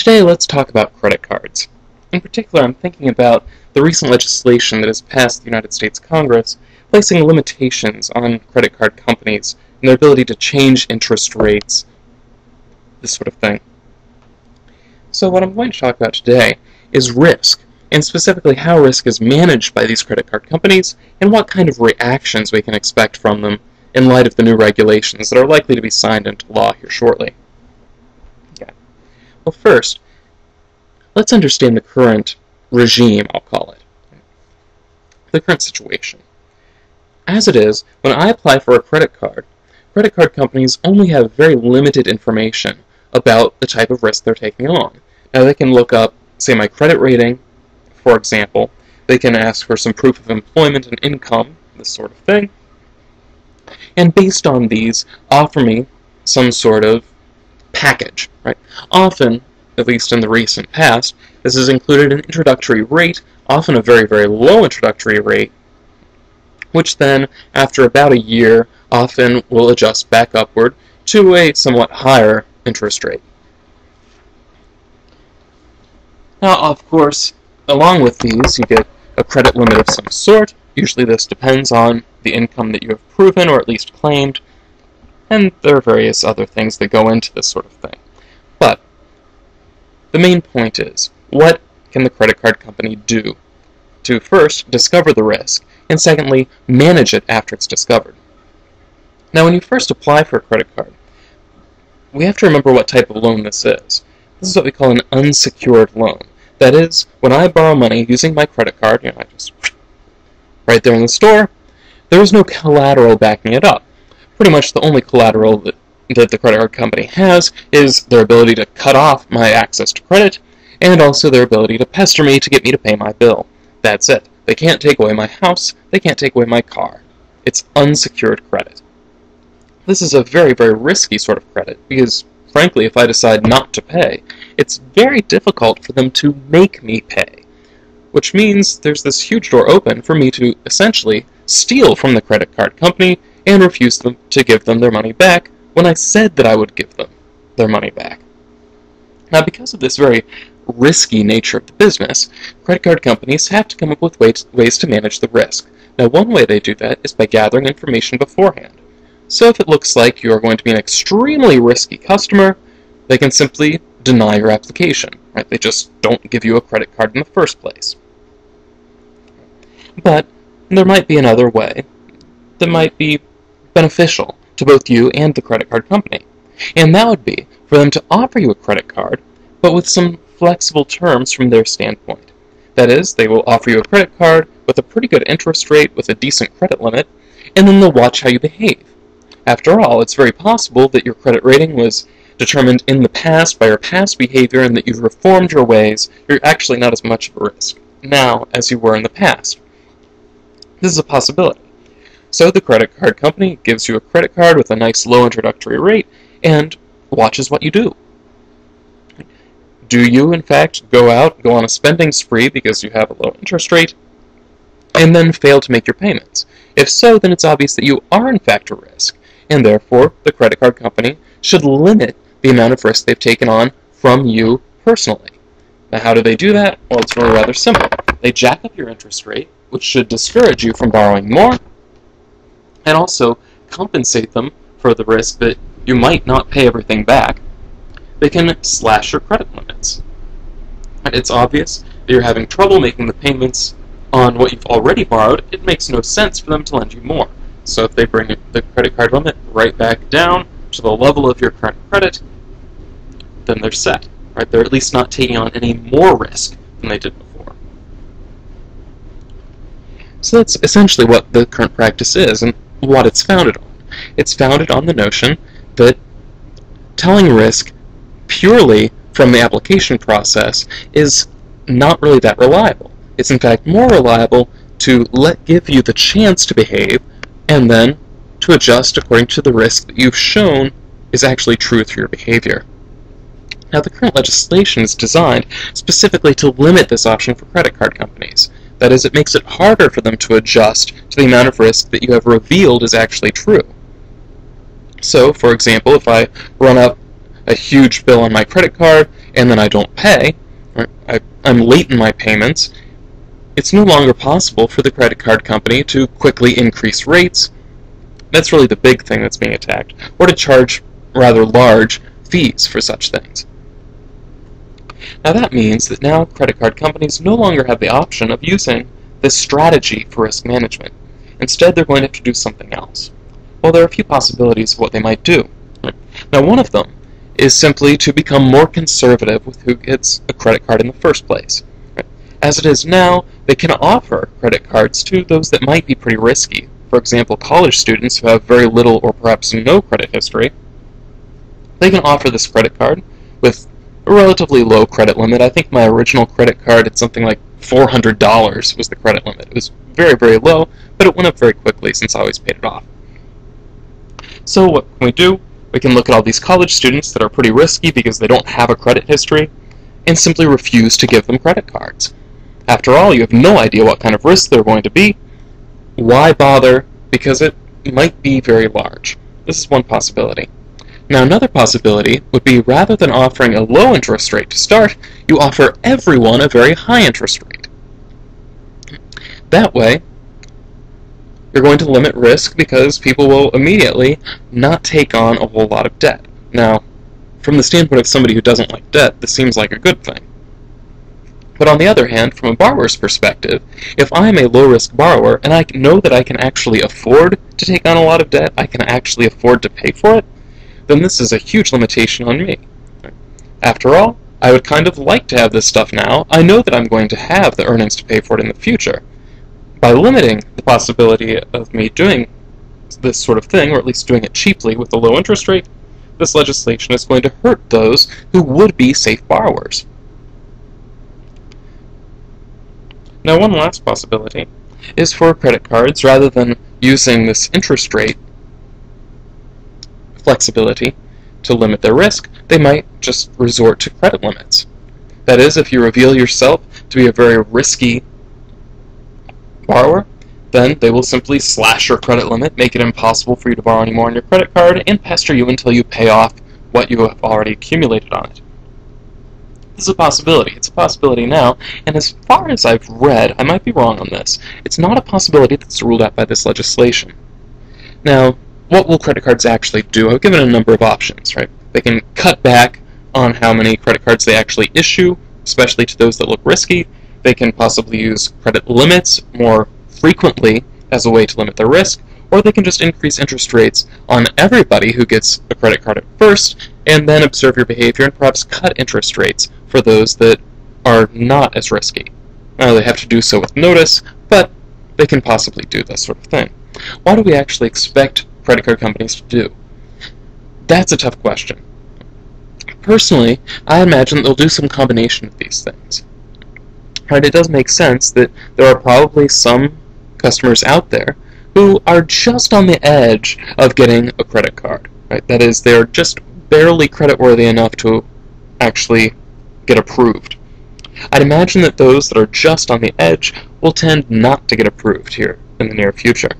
Today, let's talk about credit cards. In particular, I'm thinking about the recent legislation that has passed the United States Congress, placing limitations on credit card companies and their ability to change interest rates, this sort of thing. So what I'm going to talk about today is risk, and specifically how risk is managed by these credit card companies, and what kind of reactions we can expect from them in light of the new regulations that are likely to be signed into law here shortly. Well, first, let's understand the current regime, I'll call it. The current situation. As it is, when I apply for a credit card companies only have very limited information about the type of risk they're taking on. Now, they can look up, say, my credit rating, for example. They can ask for some proof of employment and income, this sort of thing. And based on these, offer me some sort of package, right? Often, at least in the recent past, this has included an introductory rate, often a very, very low introductory rate, which then, after about a year, often will adjust back upward to a somewhat higher interest rate. Now, of course, along with these, you get a credit limit of some sort. Usually this depends on the income that you have proven or at least claimed, and there are various other things that go into this sort of thing. But the main point is, what can the credit card company do to first discover the risk, and secondly, manage it after it's discovered? Now, when you first apply for a credit card, we have to remember what type of loan this is. This is what we call an unsecured loan. That is, when I borrow money using my credit card, I just right there in the store, there is no collateral backing it up. Pretty much the only collateral that the credit card company has is their ability to cut off my access to credit, and also their ability to pester me to get me to pay my bill. That's it. They can't take away my house, they can't take away my car. It's unsecured credit. This is a very, very risky sort of credit, because, frankly, if I decide not to pay, it's very difficult for them to make me pay. Which means there's this huge door open for me to, essentially, steal from the credit card company and refuse them to give them their money back when I said that I would give them their money back. Now, because of this very risky nature of the business, credit card companies have to come up with ways to manage the risk. Now, one way they do that is by gathering information beforehand. So if it looks like you are going to be an extremely risky customer, they can simply deny your application. Right? They just don't give you a credit card in the first place. But there might be another way that might be beneficial to both you and the credit card company. And that would be for them to offer you a credit card, but with some flexible terms from their standpoint. That is, they will offer you a credit card with a pretty good interest rate with a decent credit limit, and then they'll watch how you behave. After all, it's very possible that your credit rating was determined in the past by your past behavior and that you've reformed your ways. You're actually not as much of a risk now as you were in the past. This is a possibility. So the credit card company gives you a credit card with a nice low introductory rate and watches what you do. Do you, in fact, go on a spending spree because you have a low interest rate, and then fail to make your payments? If so, then it's obvious that you are, in fact, a risk, and therefore the credit card company should limit the amount of risk they've taken on from you personally. Now, how do they do that? Well, it's really rather simple. They jack up your interest rate, which should discourage you from borrowing more, and also compensate them for the risk that you might not pay everything back. They can slash your credit limits. And it's obvious that you're having trouble making the payments on what you've already borrowed. It makes no sense for them to lend you more. So if they bring the credit card limit right back down to the level of your current credit, then they're set. Right? They're at least not taking on any more risk than they did before. So that's essentially what the current practice is and what it's founded on. It's founded on the notion that telling risk purely from the application process is not really that reliable. It's in fact more reliable to give you the chance to behave and then to adjust according to the risk that you've shown is actually true through your behavior. Now, the current legislation is designed specifically to limit this option for credit card companies. That is, it makes it harder for them to adjust to the amount of risk that you have revealed is actually true. So, for example, if I run up a huge bill on my credit card and then I don't pay, or I'm late in my payments, it's no longer possible for the credit card company to quickly increase rates. That's really the big thing that's being attacked, or to charge rather large fees for such things. Now that means that now credit card companies no longer have the option of using this strategy for risk management. Instead, they're going to have to do something else. Well, there are a few possibilities of what they might do. Now, one of them is simply to become more conservative with who gets a credit card in the first place. As it is now, they can offer credit cards to those that might be pretty risky. For example, college students who have very little or perhaps no credit history. They can offer this credit card with a relatively low credit limit. I think my original credit card, it's something like $400 was the credit limit. It was very, very low, but it went up very quickly since I always paid it off. So what can we do? We can look at all these college students that are pretty risky because they don't have a credit history and simply refuse to give them credit cards. After all, you have no idea what kind of risk they're going to be. Why bother? Because it might be very large. This is one possibility. Now, another possibility would be rather than offering a low interest rate to start, you offer everyone a very high interest rate. That way, you're going to limit risk because people will immediately not take on a whole lot of debt. Now, from the standpoint of somebody who doesn't like debt, this seems like a good thing. But on the other hand, from a borrower's perspective, if I'm a low-risk borrower and I know that I can actually afford to take on a lot of debt, I can actually afford to pay for it, then this is a huge limitation on me. After all, I would kind of like to have this stuff now. I know that I'm going to have the earnings to pay for it in the future. By limiting the possibility of me doing this sort of thing, or at least doing it cheaply with a low interest rate, this legislation is going to hurt those who would be safe borrowers. Now, one last possibility is for credit cards, rather than using this interest rate flexibility to limit their risk, they might just resort to credit limits. That is, if you reveal yourself to be a very risky borrower, then they will simply slash your credit limit, make it impossible for you to borrow any more on your credit card, and pester you until you pay off what you have already accumulated on it. This is a possibility. It's a possibility now, and as far as I've read, I might be wrong on this, it's not a possibility that's ruled out by this legislation. Now, what will credit cards actually do? I've given a number of options, right? They can cut back on how many credit cards they actually issue, especially to those that look risky. They can possibly use credit limits more frequently as a way to limit their risk, or they can just increase interest rates on everybody who gets a credit card at first, and then observe your behavior and perhaps cut interest rates for those that are not as risky. Now, they have to do so with notice, but they can possibly do this sort of thing. What do we actually expect credit card companies to do? That's a tough question. Personally, I imagine that they'll do some combination of these things. Right, it does make sense that there are probably some customers out there who are just on the edge of getting a credit card. Right? That is, they're just barely creditworthy enough to actually get approved. I'd imagine that those that are just on the edge will tend not to get approved here in the near future.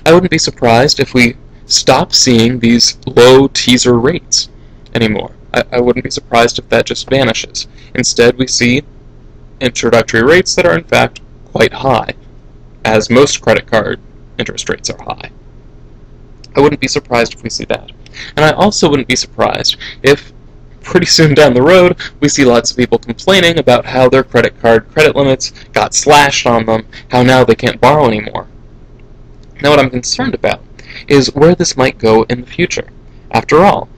I wouldn't be surprised if we stop seeing these low teaser rates anymore. I wouldn't be surprised if that just vanishes. Instead, we see introductory rates that are in fact quite high, as most credit card interest rates are high. I wouldn't be surprised if we see that. And I also wouldn't be surprised if pretty soon down the road we see lots of people complaining about how their credit card credit limits got slashed on them, how now they can't borrow anymore. Now, what I'm concerned about is where this might go in the future. After all,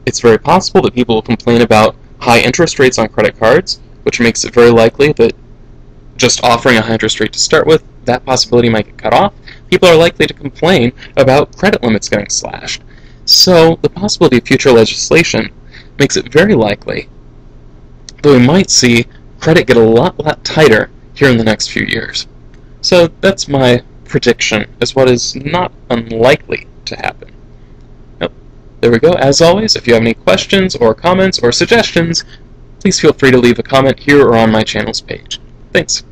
it's very possible that people will complain about high interest rates on credit cards, which makes it very likely that just offering a high interest rate to start with, that possibility might get cut off. People are likely to complain about credit limits getting slashed. So the possibility of future legislation makes it very likely that we might see credit get a lot tighter here in the next few years. So that's my prediction as what is not unlikely to happen. There we go. As always, if you have any questions or comments or suggestions, please feel free to leave a comment here or on my channel's page. Thanks.